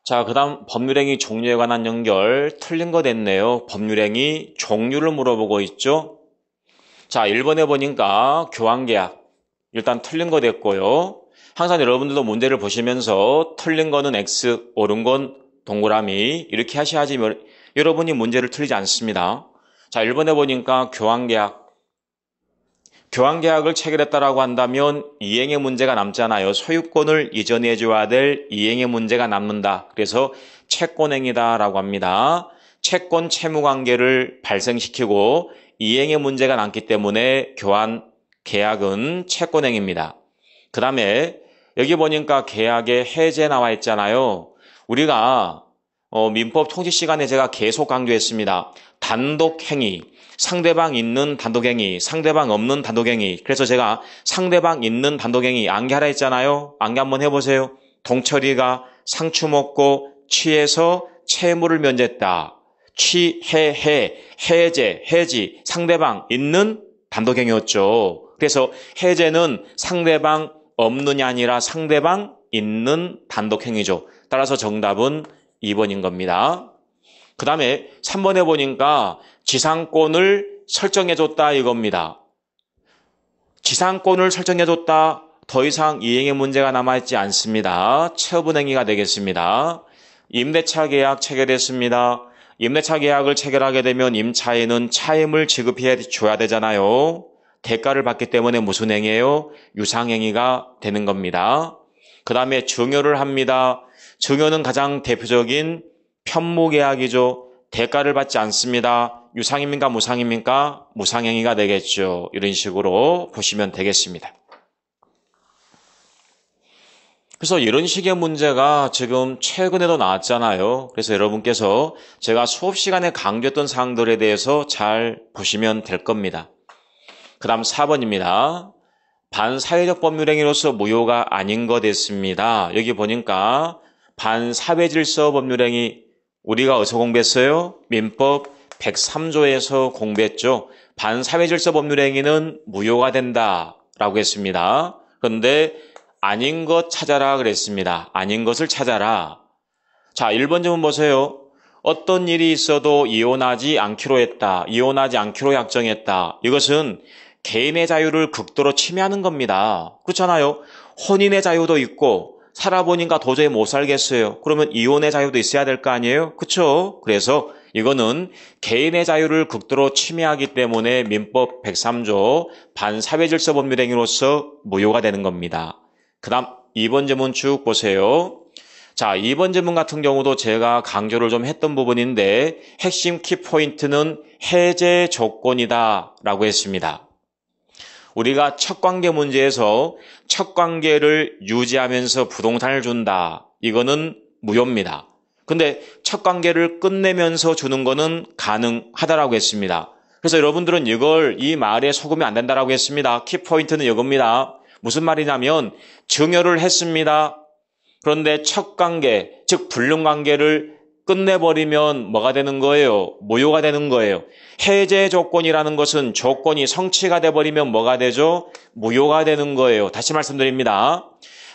자, 그 다음 법률행위 종류에 관한 연결 틀린 거 됐네요. 법률행위 종류를 물어보고 있죠. 자, 1번에 보니까 교환계약. 일단 틀린 거 됐고요. 항상 여러분들도 문제를 보시면서 틀린 거는 X, 옳은 건 동그라미 이렇게 하셔야지 여러분이 문제를 틀리지 않습니다. 자, 1번에 보니까 교환계약. 교환계약을 체결했다라고 한다면 이행의 문제가 남잖아요. 소유권을 이전해 줘야 될 이행의 문제가 남는다. 그래서 채권행위다라고 합니다. 채권 채무관계를 발생시키고 이행의 문제가 남기 때문에 교환계약은 채권행위입니다. 그 다음에 여기 보니까 계약의 해제 나와 있잖아요. 우리가 민법 통지 시간에 제가 계속 강조했습니다. 단독행위. 상대방 있는 단독행위, 상대방 없는 단독행위. 그래서 제가 상대방 있는 단독행위 암기하라 했잖아요. 암기 한번 해보세요. 동철이가 상추 먹고 취해서 채무를 면제했다. 해지. 상대방 있는 단독행위였죠. 그래서 해제는 상대방 없느냐 아니라 상대방 있는 단독행위죠. 따라서 정답은 2번인 겁니다. 그 다음에 3번에 보니까 지상권을 설정해줬다 이겁니다. 지상권을 설정해줬다. 더 이상 이행의 문제가 남아있지 않습니다. 처분행위가 되겠습니다. 임대차 계약 체결했습니다. 임대차 계약을 체결하게 되면 임차인은 차임을 지급해 줘야 되잖아요. 대가를 받기 때문에 무슨 행위예요? 유상행위가 되는 겁니다. 그 다음에 증여를 합니다. 증여는 가장 대표적인 편무계약이죠. 대가를 받지 않습니다. 유상입니까? 무상입니까? 무상행위가 되겠죠. 이런 식으로 보시면 되겠습니다. 그래서 이런 식의 문제가 지금 최근에도 나왔잖아요. 그래서 여러분께서 제가 수업 시간에 강조했던 사항들에 대해서 잘 보시면 될 겁니다. 그 다음 4번입니다. 반사회적 법률행위로서 무효가 아닌 것 됐습니다. 여기 보니까 반사회질서 법률행위 우리가 어디서 공부했어요? 민법 103조에서 공부했죠. 반사회질서 법률행위는 무효가 된다라고 했습니다. 그런데 아닌 것 찾아라 그랬습니다. 아닌 것을 찾아라. 자, 1번 질문 보세요. 어떤 일이 있어도 이혼하지 않기로 했다. 이혼하지 않기로 약정했다. 이것은 개인의 자유를 극도로 침해하는 겁니다. 그렇잖아요. 혼인의 자유도 있고 살아보니까 도저히 못 살겠어요. 그러면 이혼의 자유도 있어야 될 거 아니에요? 그렇죠? 그래서 이거는 개인의 자유를 극도로 침해하기 때문에 민법 103조 반사회질서 법률행위로서 무효가 되는 겁니다. 그 다음 2번 질문 쭉 보세요. 자, 2번 질문 같은 경우도 제가 강조를 좀 했던 부분인데 핵심 키포인트는 해제 조건이다 라고 했습니다. 우리가 첫 관계 문제에서 첫 관계를 유지하면서 부동산을 준다. 이거는 무효입니다. 근데 첫 관계를 끝내면서 주는 거는 가능하다라고 했습니다. 그래서 여러분들은 이 말에 속으면 안 된다라고 했습니다. 키포인트는 이겁니다. 무슨 말이냐면 증여를 했습니다. 그런데 첫 관계, 즉 불륜관계를 끝내버리면 뭐가 되는 거예요? 무효가 되는 거예요. 해제 조건이라는 것은 조건이 성취가 돼버리면 뭐가 되죠? 무효가 되는 거예요. 다시 말씀드립니다.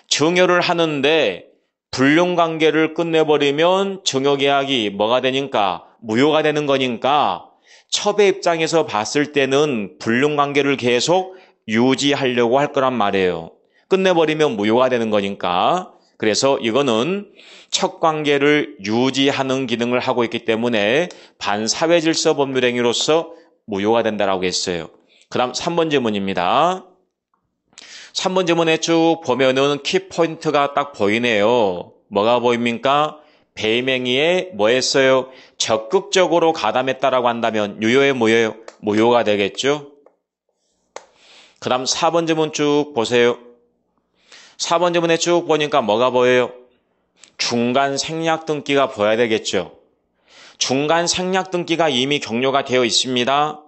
증여를 하는데 불륜관계를 끝내버리면 증여계약이 뭐가 되니까? 무효가 되는 거니까 첩의 입장에서 봤을 때는 불륜관계를 계속 유지하려고 할 거란 말이에요. 끝내버리면 무효가 되는 거니까. 그래서 이거는 첫 관계를 유지하는 기능을 하고 있기 때문에 반사회질서 법률행위로서 무효가 된다라고 했어요. 그 다음 3번 질문입니다. 3번 질문에 쭉 보면은 키포인트가 딱 보이네요. 뭐가 보입니까? 배임행위에 뭐 했어요? 적극적으로 가담했다라고 한다면 유효예요, 무효예요? 무효가 되겠죠? 그 다음 4번 질문 쭉 보세요. 4번 질문에 쭉 보니까 뭐가 보여요? 중간 생략 등기가 보여야 되겠죠. 중간 생략 등기가 이미 격려가 되어 있습니다.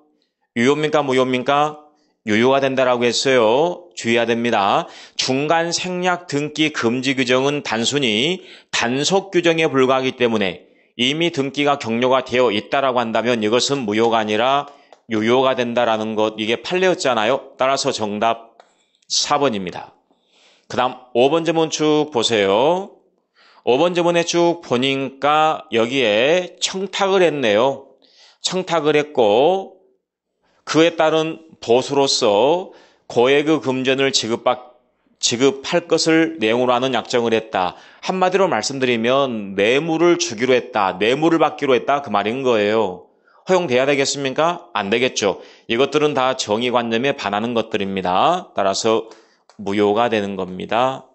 유효입니까? 무효입니까? 유효가 된다라고 했어요. 주의해야 됩니다. 중간 생략 등기 금지 규정은 단순히 단속 규정에 불과하기 때문에 이미 등기가 격려가 되어 있다라고 한다면 이것은 무효가 아니라 유효가 된다라는 것, 이게 판례였잖아요. 따라서 정답 4번입니다. 그 다음 5번 질문 쭉 보세요. 5번 지문에 쭉 보니까 여기에 청탁을 했네요. 청탁을 했고 그에 따른 보수로서 고액의 금전을 지급할 것을 내용으로 하는 약정을 했다. 한마디로 말씀드리면 뇌물을 주기로 했다. 뇌물을 받기로 했다. 그 말인 거예요. 허용돼야 되겠습니까? 안 되겠죠. 이것들은 다 정의관념에 반하는 것들입니다. 따라서 무효가 되는 겁니다.